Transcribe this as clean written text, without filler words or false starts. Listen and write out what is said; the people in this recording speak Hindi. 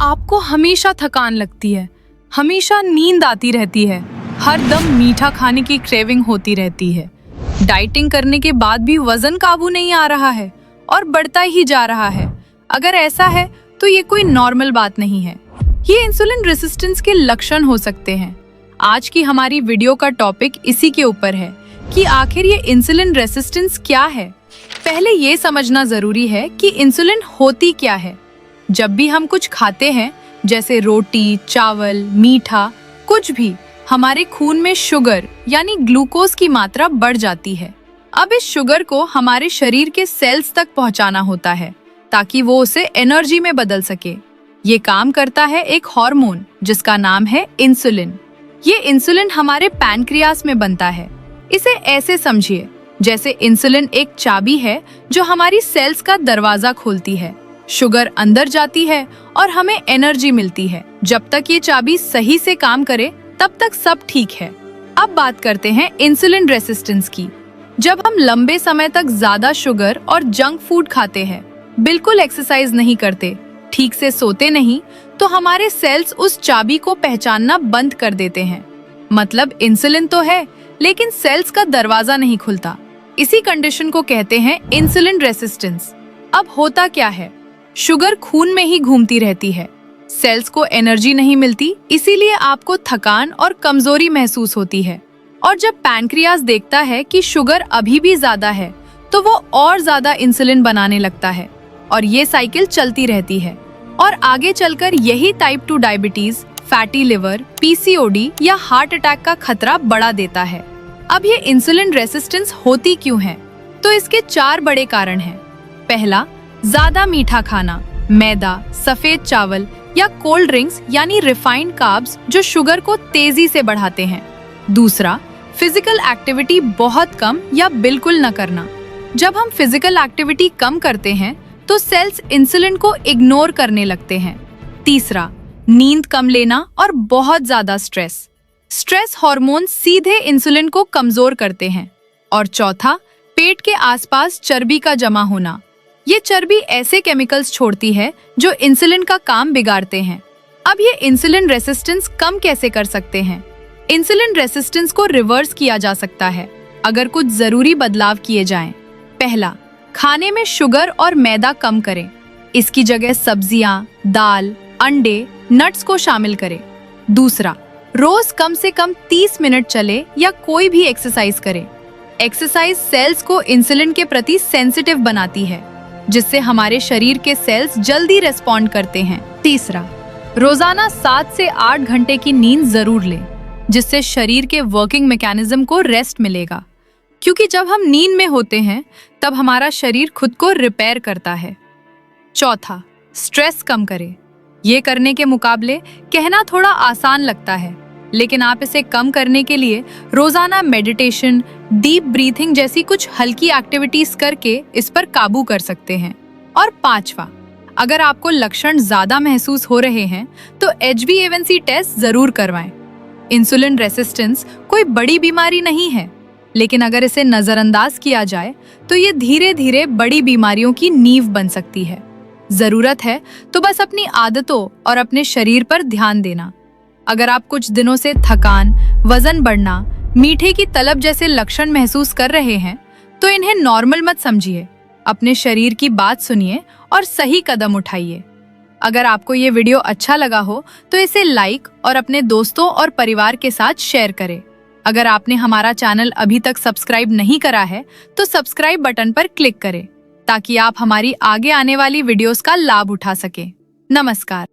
आपको हमेशा थकान लगती है, हमेशा नींद आती रहती है, हर दम मीठा खाने की क्रेविंग होती रहती है। डाइटिंग करने के बाद भी वजन काबू नहीं आ रहा है और बढ़ता ही जा रहा है। अगर ऐसा है तो ये कोई नॉर्मल बात नहीं है, ये इंसुलिन रेजिस्टेंस के लक्षण हो सकते हैं। आज की हमारी वीडियो का टॉपिक इसी के ऊपर है कि आखिर ये इंसुलिन रेजिस्टेंस क्या है। पहले ये समझना जरूरी है कि इंसुलिन होती क्या है। जब भी हम कुछ खाते हैं, जैसे रोटी, चावल, मीठा, कुछ भी, हमारे खून में शुगर यानी ग्लूकोज की मात्रा बढ़ जाती है। अब इस शुगर को हमारे शरीर के सेल्स तक पहुंचाना होता है ताकि वो उसे एनर्जी में बदल सके। ये काम करता है एक हार्मोन जिसका नाम है इंसुलिन। ये इंसुलिन हमारे पैनक्रियास में बनता है। इसे ऐसे समझिए जैसे इंसुलिन एक चाबी है जो हमारी सेल्स का दरवाजा खोलती है। शुगर अंदर जाती है और हमें एनर्जी मिलती है। जब तक ये चाबी सही से काम करे तब तक सब ठीक है। अब बात करते हैं इंसुलिन रेजिस्टेंस की। जब हम लंबे समय तक ज्यादा शुगर और जंक फूड खाते हैं, बिल्कुल एक्सरसाइज नहीं करते, ठीक से सोते नहीं, तो हमारे सेल्स उस चाबी को पहचानना बंद कर देते हैं। मतलब इंसुलिन तो है लेकिन सेल्स का दरवाजा नहीं खुलता। इसी कंडीशन को कहते हैं इंसुलिन रेजिस्टेंस। अब होता क्या है, शुगर खून में ही घूमती रहती है, सेल्स को एनर्जी नहीं मिलती, इसीलिए आपको थकान और कमजोरी महसूस होती है। और जब पैनक्रियास देखता है कि शुगर अभी भी ज्यादा है तो वो और ज्यादा इंसुलिन बनाने लगता है और ये साइकिल चलती रहती है। और आगे चलकर यही type 2 diabetes, fatty liver, PCOD या हार्ट अटैक का खतरा बढ़ा देता है। अब ये इंसुलिन रेजिस्टेंस होती क्यों है? तो इसके 4 बड़े कारण हैं। पहला, ज्यादा मीठा खाना, मैदा, सफेद चावल या कोल्ड ड्रिंक्स यानी रिफाइंड कार्ब्स जो शुगर को तेजी से बढ़ाते हैं। दूसरा, फिजिकल एक्टिविटी बहुत कम या बिल्कुल न करना। जब हम फिजिकल एक्टिविटी कम करते हैं तो सेल्स इंसुलिन को इग्नोर करने लगते हैं। तीसरा, नींद कम लेना और बहुत ज्यादा स्ट्रेस। स्ट्रेस हार्मोन सीधे इंसुलिन को कमजोर करते हैं। और चौथा, पेट के आसपास चर्बी का जमा होना। ये चर्बी ऐसे केमिकल्स छोड़ती है जो इंसुलिन का काम बिगाड़ते हैं। अब ये इंसुलिन रेजिस्टेंस कम कैसे कर सकते हैं? इंसुलिन रेजिस्टेंस को रिवर्स किया जा सकता है अगर कुछ जरूरी बदलाव किए जाएं। पहला, खाने में शुगर और मैदा कम करें। इसकी जगह सब्जियां, दाल, अंडे, नट्स को शामिल करें। दूसरा, रोज कम से कम 30 मिनट चले या कोई भी एक्सरसाइज करें। एक्सरसाइज सेल्स को इंसुलिन के प्रति सेंसिटिव बनाती है, जिससे हमारे शरीर के सेल्स जल्दी रेस्पॉन्ड करते हैं। तीसरा, रोजाना 7 से 8 घंटे की नींद जरूर लें, जिससे शरीर के वर्किंग मैकेनिज्म को रेस्ट मिलेगा। क्योंकि जब हम नींद में होते हैं तब हमारा शरीर खुद को रिपेयर करता है। चौथा, स्ट्रेस कम करें। ये करने के मुकाबले कहना थोड़ा आसान लगता है, लेकिन आप इसे कम करने के लिए रोजाना मेडिटेशन, डीप ब्रीथिंग जैसी कुछ हल्की एक्टिविटीज करके इस पर काबू कर सकते हैं। और पांचवा, अगर आपको लक्षण ज्यादा महसूस हो रहे हैं तो HbA1c टेस्ट जरूर करवाएं। इंसुलिन रेजिस्टेंस कोई बड़ी बीमारी नहीं है, लेकिन अगर इसे नजरअंदाज किया जाए तो ये धीरे धीरे बड़ी बीमारियों की नींव बन सकती है। जरूरत है तो बस अपनी आदतों और अपने शरीर पर ध्यान देना। अगर आप कुछ दिनों से थकान, वजन बढ़ना, मीठे की तलब जैसे लक्षण महसूस कर रहे हैं तो इन्हें नॉर्मल मत समझिए। अपने शरीर की बात सुनिए और सही कदम उठाइए। अगर आपको ये वीडियो अच्छा लगा हो तो इसे लाइक और अपने दोस्तों और परिवार के साथ शेयर करें। अगर आपने हमारा चैनल अभी तक सब्सक्राइब नहीं करा है तो सब्सक्राइब बटन पर क्लिक करें ताकि आप हमारी आगे आने वाली वीडियोस का लाभ उठा सकें। नमस्कार।